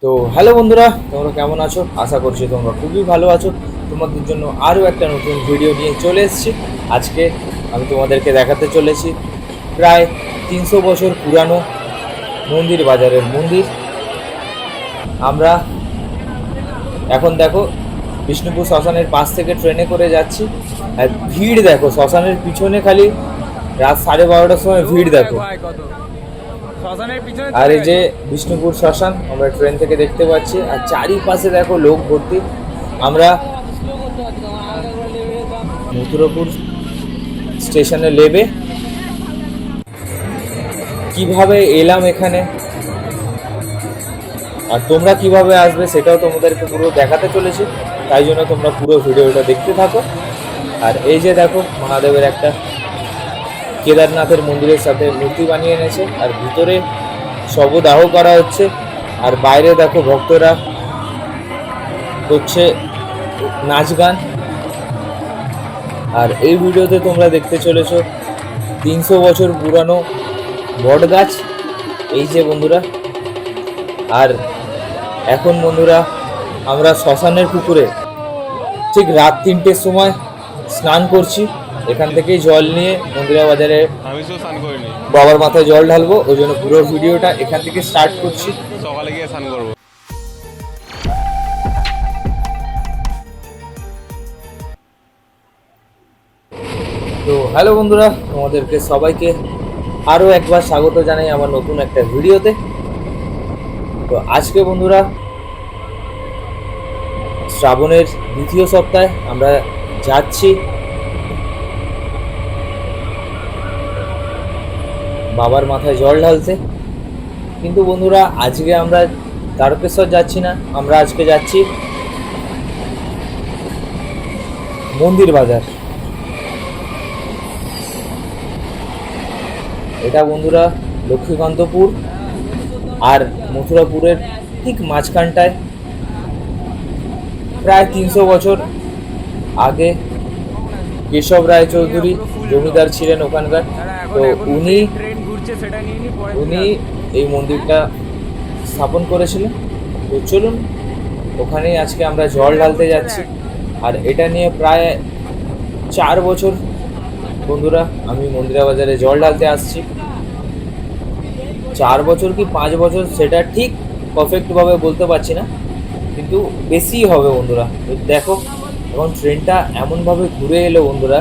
তো হ্যালো বন্ধুরা, তোমরা কেমন আছো? আশা করছি তোমরা খুবই ভালো আছো। তোমাদের জন্য আরও একটা নতুন ভিডিও নিয়ে চলে এসেছি। আজকে আমি তোমাদেরকে দেখাতে চলেছি প্রায় 300 বছর পুরানো মন্দির বাজারের মন্দির। আমরা এখন দেখো বিষ্ণুপুর শ্মশানের পাশ থেকে ট্রেনে করে যাচ্ছি। আর ভিড় দেখো, শ্মশানের পিছনে খালি রাত 12:30টার সময় ভিড় দেখো। আর এই যে বিষ্ণুপুর শ্মশান আমরা ট্রেন থেকে দেখতে পাচ্ছি, আর চারিপাশে দেখো লোক ভর্তি। আমরা মথুরাপুর স্টেশনে নেবে কিভাবে এলাম এখানে, আর তোমরা কিভাবে আসবে সেটাও তোমাদেরকে পুরো দেখাতে চলেছি। তাই জন্য তোমরা পুরো ভিডিওটা দেখতে থাকো। আর এই যে দেখো মহাদেবের একটা কেদারনাথের মন্দিরের সাথে মূর্তি বানিয়ে এনেছে, আর ভিতরে শবদাহ করা হচ্ছে। আর বাইরে দেখো ভক্তরা করছে নাচ গান। আর এই ভিডিওতে তোমরা দেখতে চলেছো 300 বছর পুরানো বট গাছ, এই যে বন্ধুরা। আর এখন বন্ধুরা আমরা শ্মশানের পুকুরে ঠিক রাত 3টের সময় স্নান করছি। এখান থেকেই জল নিয়ে মন্দিরা বাজারে বাবার মাথায় জল ঢালবো, ওই জন্য পুরো ভিডিওটা এখান থেকে স্টার্ট করছি। সকালে গিয়ে স্নান করবো। তো হ্যালো বন্ধুরা, তোমাদেরকে সবাইকে আরও একবার স্বাগত জানাই আমার নতুন একটা ভিডিওতে। তো আজকে বন্ধুরা শ্রাবণের দ্বিতীয় সপ্তাহে আমরা যাচ্ছি বাবার মাথায় জল ঢালতে। কিন্তু বন্ধুরা আজকে আমরা তারকেশ্বর যাচ্ছি না, আমরা আজকে যাচ্ছি মন্দির বাজার। এটা বন্ধুরা লক্ষ্মীকান্তপুর আর মথুরাপুরের ঠিক মাঝখানটায়। প্রায় 300 বছর আগে কেশব রায় চৌধুরী জমিদার ছিলেন ওখানকার। তো উনি এই মন্দিরটা স্থাপন করেছিলেন। তো চলুন ওখানেই আজকে আমরা জল ঢালতে যাচ্ছি। আর এটা নিয়ে প্রায় 4 বছর বন্ধুরা আমি মন্দিরা বাজারে জল ঢালতে আসছি। 4 বছর কি 5 বছর সেটা ঠিক পারফেক্টভাবে বলতে পারছি না, কিন্তু বেশিই হবে বন্ধুরা। দেখো এখন ট্রেনটা এমনভাবে ঘুরে এলো বন্ধুরা,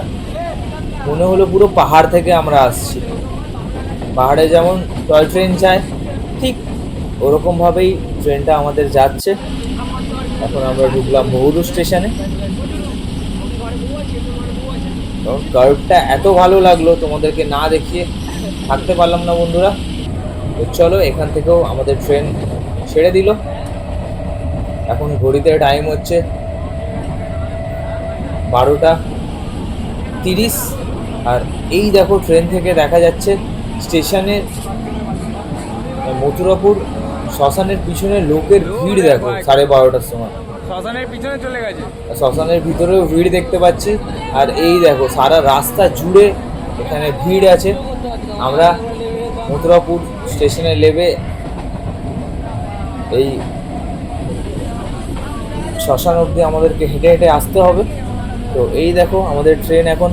মনে হলো পুরো পাহাড় থেকে আমরা আসছি। পাহাড়ে যেমন টয় ট্রেন যায় ঠিক ওরকমভাবেই ট্রেনটা আমাদের যাচ্ছে। এখন আমরা ঢুকলাম বহুদূর স্টেশনে। কার্ভটা এত ভালো লাগলো, তোমাদেরকে না দেখিয়ে থাকতে পারলাম না বন্ধুরা। তো চলো এখান থেকেও আমাদের ট্রেন ছেড়ে দিল। এখন ঘড়িতে টাইম হচ্ছে 12টা 30। আর এই দেখো ট্রেন থেকে দেখা যাচ্ছে স্টেশনে মথুরাপুর শ্মশানের পিছনে লোকের ভিড় দেখো 12:30টার সময়। শ্মশানের পিছনে চলে গেছে, শ্মশানের ভিতরেও ভিড় দেখতে পাচ্ছি। আর এই দেখো সারা রাস্তা জুড়ে এখানে ভিড় আছে। আমরা মথুরাপুর স্টেশনে নেবে এই শ্মশান অবধি আমাদেরকে হেঁটে হেঁটে আসতে হবে। তো এই দেখো আমাদের ট্রেন এখন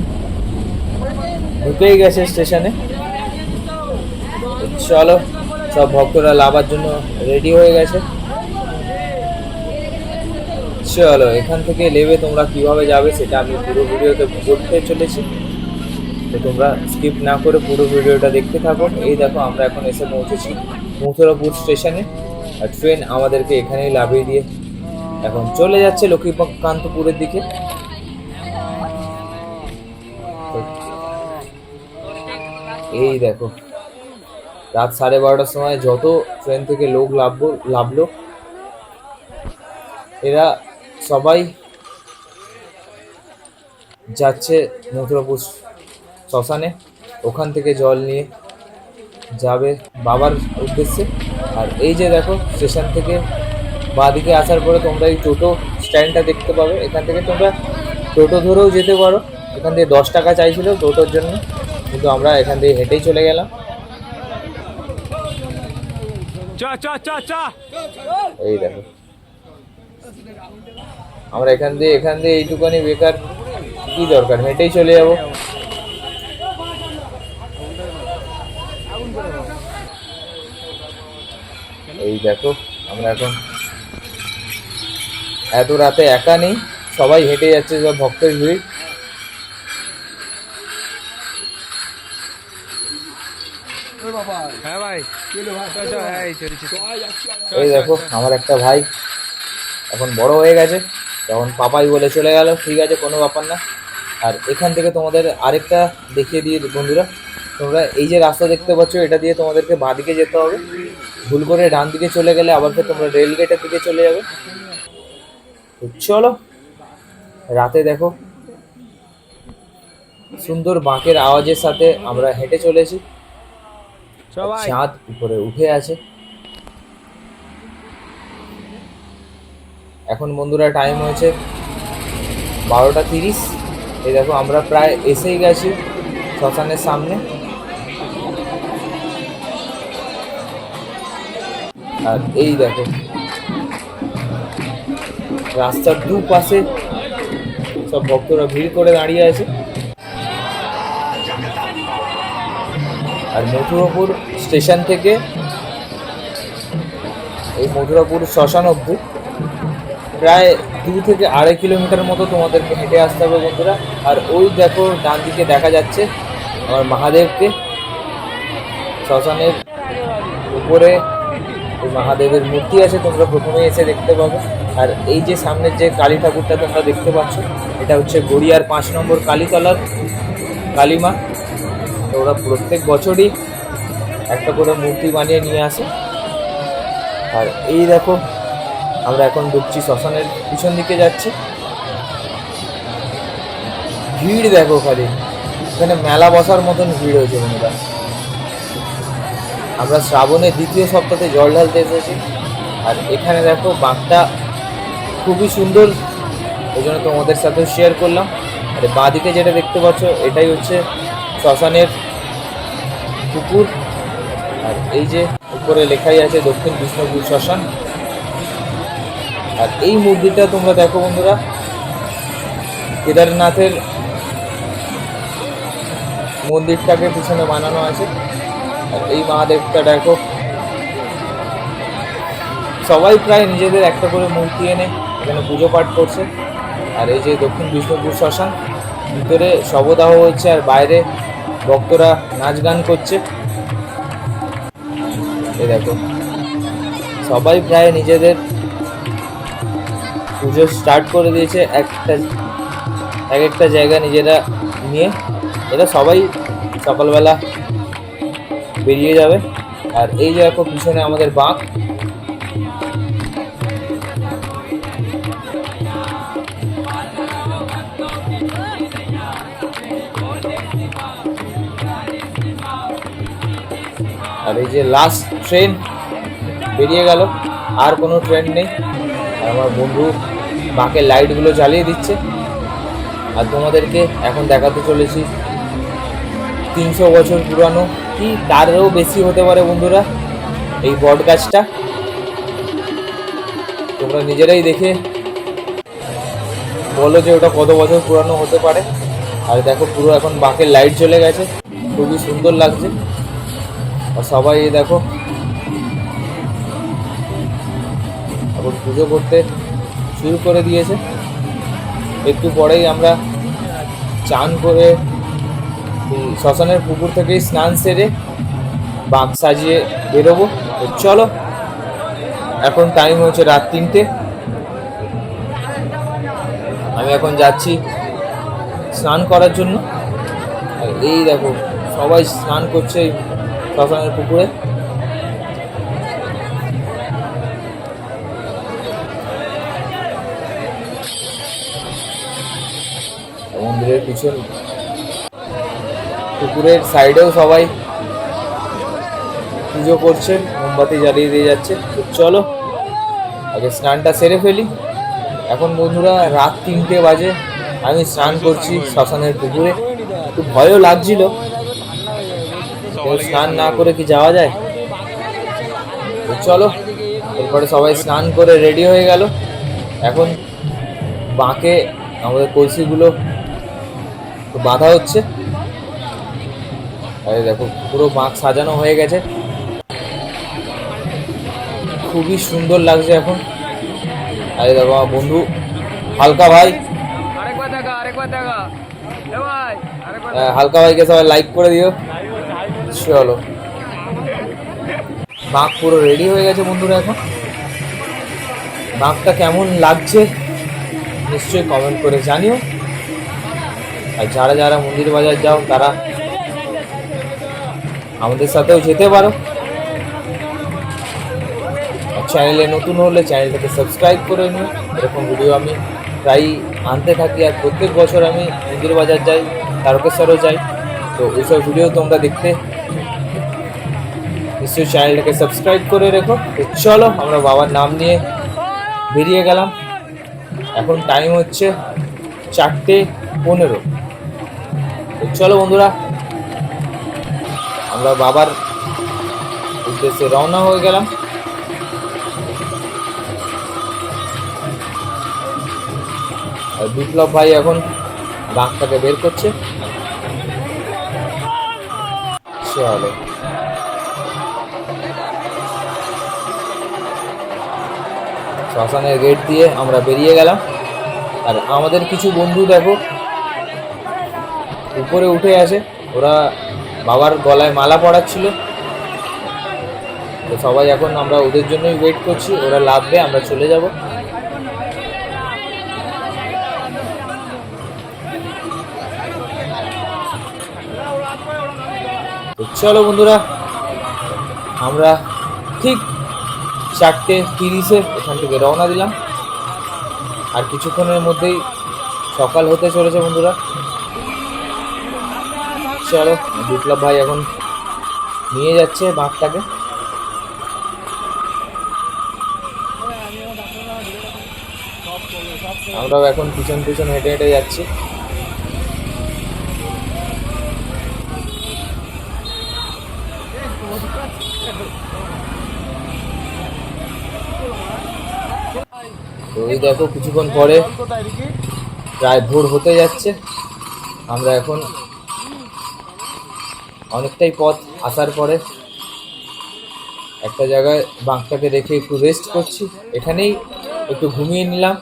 ঢুকেই গেছে স্টেশনে। চলো সব ভক্তরা লাভার জন্য রেডি হয়ে গেছে। চলো এখান থেকে নেবে তোমরা কিভাবে যাবে সেটা আমি পুরো ভিডিওতে বলতে চলেছি। তো তোমরা স্কিপ না করে পুরো ভিডিওটা দেখতে থাকো। এই দেখো আমরা এখন এসে পৌঁছেছি মথুরাপুর স্টেশনে। আর ট্রেন আমাদেরকে এখানেই নামিয়ে দিয়ে এখন চলে যাচ্ছে লক্ষ্মীকান্তপুরের দিকে। এই দেখো রাত 12:30টার সময় যত ট্রেন থেকে লোক লাভলো এরা সবাই যাচ্ছে মথুরাপুর শ্মশানে। ওখান থেকে জল নিয়ে যাবে বাবার উদ্দেশ্যে। আর এই যে দেখো স্টেশন থেকে বাঁদিকে আসার পরে তোমরা এই টোটো স্ট্যান্ডটা দেখতে পাবে। এখান থেকে তোমরা টোটো ধরেও যেতে পারো। এখান থেকে 10 টাকা চাইছিল টোটোর জন্য, কিন্তু আমরা এখান থেকে হেঁটেই চলে গেলাম। চ চ চ চ এই দেখো আমরা এখান দিয়ে এইটুখানি বেকার, কি দরকার, হেঁটেই চলে যাবো। এই দেখো আমরা এখন এত রাতে একা নেই, সবাই হেঁটে যাচ্ছে, সব ভক্তের ভিড়। হ্যাঁ ভাই চ চ এই চলছে এই দেখো আমার একটা ভাই এখন বড় হয়ে গেছে, তখন পাপাই বলে চলে গেল, ঠিক আছে কোনো ব্যাপার না। আর এখান থেকে তোমাদের আরেকটা দেখিয়ে দিই বন্ধুরা, তোমরা এই যে রাস্তা দেখতে পাচ্ছ, এটা দিয়ে তোমাদেরকে বাঁ দিকে যেতে হবে, ভুল করে ডান দিকে চলে গেলে আবার ফের তোমরা রেল গেটের দিকে চলে যাবে। তো চলো, রাতে দেখো সুন্দর বাঁকের আওয়াজের সাথে আমরা হেঁটে চলেছি, সবাই চাঁদ উপরে উঠে আছে। এখন বন্ধুরা টাইম হয়েছে 12:30। এই দেখো আমরা প্রায় এসেই গেছি শ্মশানের সামনে। আর এই দেখো রাস্তার দুপাশে সব ভক্তরা ভিড় করে দাঁড়িয়ে আছে। আর মথুরাপুর স্টেশন থেকে এই মথুরাপুর শ্মশান অবধি প্রায় 2 থেকে 2.5 কিলোমিটার মতো তোমাদেরকে হেঁটে আসতে হবে বন্ধুরা। আর ওই দেখো ডান দিকে দেখা যাচ্ছে আমার মহাদেবকে, শ্মশানের উপরে ওই মহাদেবের মূর্তি আছে, তোমরা প্রথমে এসে দেখতে পাবে। আর এই যে সামনের যে কালী ঠাকুরটা তোমরা দেখতে পাচ্ছ, এটা হচ্ছে গড়িয়ার 5 নম্বর কালীতলার কালীমা। তো ওরা প্রত্যেক বছরই একটা করে মূর্তি বানিয়ে নিয়ে আসে। আর এই দেখো আমরা এখন ঢুকছি শ্মশানের পিছন দিকে যাচ্ছি। ভিড় দেখো খালি, এখানে মেলা বসার মতন ভিড় হয়েছে বন্ধুরা। আমরা শ্রাবণের 2য় সপ্তাহে জল ঢালতে এসেছি। আর এখানে দেখো বাঁকটা খুবই সুন্দর, ওই জন্য তোমাদের সাথেও শেয়ার করলাম। আর বাঁ দিকে যেটা দেখতে পাচ্ছ, এটাই হচ্ছে শ্মশানের পুকুর। আর এই যে উপরে লেখাই আছে দক্ষিণ বিষ্ণুপুর শ্মশান। আর এই মূর্তিটা তোমরা দেখো বন্ধুরা, কেদারনাথের মন্দিরটাকে পিছনে বানানো আছে। আর এই মহাদেবটা দেখো, সবাই প্রায় নিজেদের একটা করে মূর্তি এনে এখানে পুজো পাঠ করছে। আর এই যে দক্ষিণ বিষ্ণুপুর শ্মশান, ভিতরে শবদাহ হচ্ছে আর বাইরে ভক্তরা নাচ গান করছে। এই দেখো সবাই প্রায় নিজেদের পুজো স্টার্ট করে দিয়েছে, এক একটা জায়গা নিজেরা নিয়ে। এরা সবাই সকালবেলা বেরিয়ে যাবে। আর এই যে দেখো পিছনে আমাদের বাঁক, আর এই যে লাস্ট ট্রেন বেরিয়ে গেল, আর কোনো ট্রেন নেই। আর আমার বন্ধু বাঁকের লাইটগুলো জ্বালিয়ে দিচ্ছে। আর তোমাদেরকে এখন দেখাতে চলেছি 300 বছর পুরানো, কি তারও বেশি হতে পারে বন্ধুরা, এই বট গাছটা। তোমরা নিজেরাই দেখে বলো যে ওটা কত বছর পুরানো হতে পারে। আর দেখো পুরো এখন বাঁকের লাইট জ্বলে গেছে, খুবই সুন্দর লাগছে। আর সবাই দেখো এখন পুজো করতে শুরু করে দিয়েছে। একটু পরেই আমরা চান করে শ্মশানের পুকুর থেকেই স্নান সেরে বাঁক সাজিয়ে বেরোবো। তো চলো, এখন টাইম হচ্ছে রাত 3টে। আমি এখন যাচ্ছি স্নান করার জন্য। আর এই দেখো সবাই স্নান করছে শ্মশানের পুকুরে। মন্দিরের পিছন পুকুরের সাইডেও সবাই পুজো করছে, মোমবাতি জ্বালিয়ে দিয়ে যাচ্ছে। তো চলো আগে স্নানটা সেরে ফেলি। এখন বন্ধুরা রাত 3টে বাজে, আমি স্নান করছি শ্মশানের পুকুরে। একটু ভয়ও লাগছিল, স্নান না করে কি যাওয়া যায়? তো চলো, এরপরে সবাই স্নান করে রেডি হয়ে গেল। এখন বাঁকে আমাদের কলসিগুলো বাঁধা হচ্ছে। আরে দেখো, পুরো বাঁক সাজানো হয়ে গেছে, খুবই সুন্দর লাগছে এখন। আরে দেখো আমার বন্ধু হালকা ভাই, হালকা ভাইকে সবাই লাইক করে দিও। চলো, বাঁক পুরো রেডি হয়ে গেছে বন্ধুরা। এখন বাঁকটা কেমন লাগছে নিশ্চয়ই কমেন্ট করে জানিও। আর যারা যারা মন্দির বাজার যাও তারা আমাদের সাথেও যেতে পারো। আর চ্যানেলে নতুন হলে চ্যানেলটাকে সাবস্ক্রাইব করে নিও। এরকম ভিডিও আমি প্রায় আনতে থাকি, আর প্রত্যেক বছর আমি মন্দির বাজার যাই, তারকেশ্বরও যাই। তো ওইসব ভিডিও তোমরা দেখতে নিশ্চয়ই চ্যানেলটাকে সাবস্ক্রাইব করে রেখো। তো চলো, আমরা বাবার নাম নিয়ে বেরিয়ে গেলাম। এখন টাইম হচ্ছে 4:15। তো চলো বন্ধুরা, আমরা বাবার উদ্দেশ্যে রওনা হয়ে গেলাম। আর বিপ্লব ভাই এখন বাঁকটাকে বের করছে। চলো, শ্মশানের গেট দিয়ে আমরা বেরিয়ে গেলাম। আর আমাদের কিছু বন্ধু দেখো উপরে উঠে আছে, ওরা বাবার গলায় মালা পরাচ্ছিল। তো সবাই এখন আমরা ওদের জন্যই ওয়েট করছি, ওরা লাভবে, আমরা চলে যাব। তো চলো বন্ধুরা, আমরা ঠিক 4:30-এ এখান থেকে রওনা দিলাম। আর কিছুক্ষণের মধ্যেই সকাল হতে চলেছে বন্ধুরা। চলো, বিপ্লব ভাই এখন নিয়ে যাচ্ছে বাঁকটাকে। আমরাও এখন পিছন পিছন হেঁটে হেঁটে যাচ্ছি। তো ওই দেখো কিছুক্ষণ পরে প্রায় ভোর হতে যাচ্ছে। আমরা এখন অনেকটাই পথ আসার পরে একটা জায়গায় বাঁকটাকে রেখে একটু রেস্ট করছি, এখানেই একটু ঘুমিয়ে নিলাম।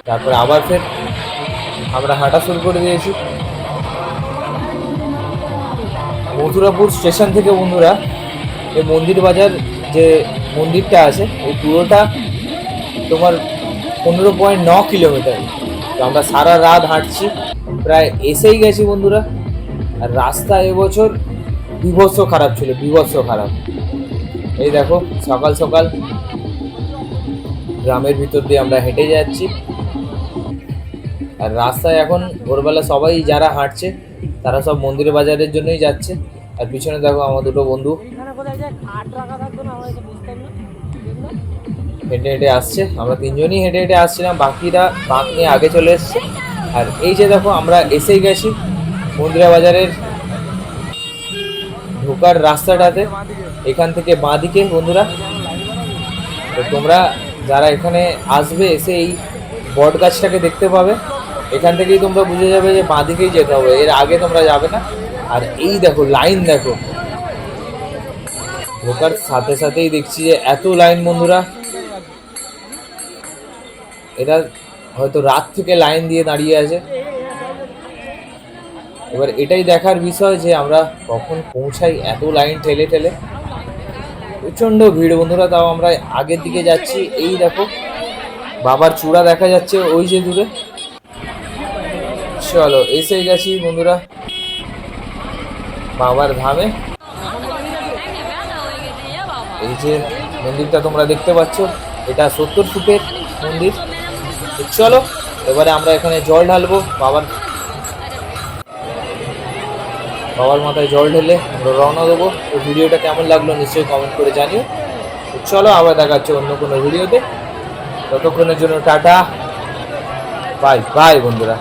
তারপরে আবার ফের আমরা হাঁটা শুরু করে দিয়েছি। মথুরাপুর স্টেশন থেকে বন্ধুরা এই মন্দির বাজার যে মন্দিরটা আছে, এই পুরোটা তোমার 15.9 কিলোমিটার। তো আমরা সারা রাত হাঁটছি, প্রায় এসেই গেছি বন্ধুরা। আর রাস্তা এবছর বিভৎস খারাপ ছিল, বিভৎস খারাপ। এই দেখো সকাল সকাল গ্রামের ভিতর দিয়ে আমরা হেঁটে যাচ্ছি। আর রাস্তায় এখন ভোরবেলা সবাই যারা হাঁটছে তারা সব মন্দির বাজারের জন্যই যাচ্ছে। আর পিছনে দেখো আমার দুটো বন্ধু হেঁটে হেঁটে আসছে। আমরা তিনজনই হেঁটে হেঁটে আসছিলাম, বাকিরা বাঁক নিয়ে আগে চলে এসছে। আর এই যে দেখো আমরা এসেই গেছি মন্দিরা বাজারের ঢোকার রাস্তাটাতে। এখান থেকে বাঁদিকে বন্ধুরা। তো তোমরা যারা এখানে আসবে এসে এই বট গাছটাকে দেখতে পাবে, এখান থেকেই তোমরা বুঝে যাবে যে বাঁদিকেই যেতে হবে, এর আগে তোমরা যাবে না। আর এই দেখো লাইন দেখো, ঢোকার সাথে সাথেই দেখছি যে এত লাইন বন্ধুরা। এরা হয়তো রাত থেকে লাইন দিয়ে দাঁড়িয়ে আছে। এবার এটাই দেখার বিষয় যে আমরা কখন পৌঁছাই, এত লাইন ঠেলে ঠেলে। প্রচণ্ড ভিড় বন্ধুরা, তাও আমরা আগের দিকে যাচ্ছি। এই দেখো বাবার চূড়া দেখা যাচ্ছে ওই যে দূরে। চলো, এসে গেছি বন্ধুরা বাবার ধামে। এই যে মন্দিরটা তোমরা দেখতে পাচ্ছ, এটা 70 ফুটের মন্দির। চলো এবারে আমরা এখানে জল ঢালবো। বাবার মাথায় জল ঢেলে আমরা রওনা দেবো। তো ভিডিওটা কেমন লাগলো নিশ্চয়ই কমেন্ট করে জানিও। তো চলো আবার দেখা হচ্ছে অন্য কোনো ভিডিওতে। ততক্ষণের জন্য টাটা, বাই বাই বন্ধুরা।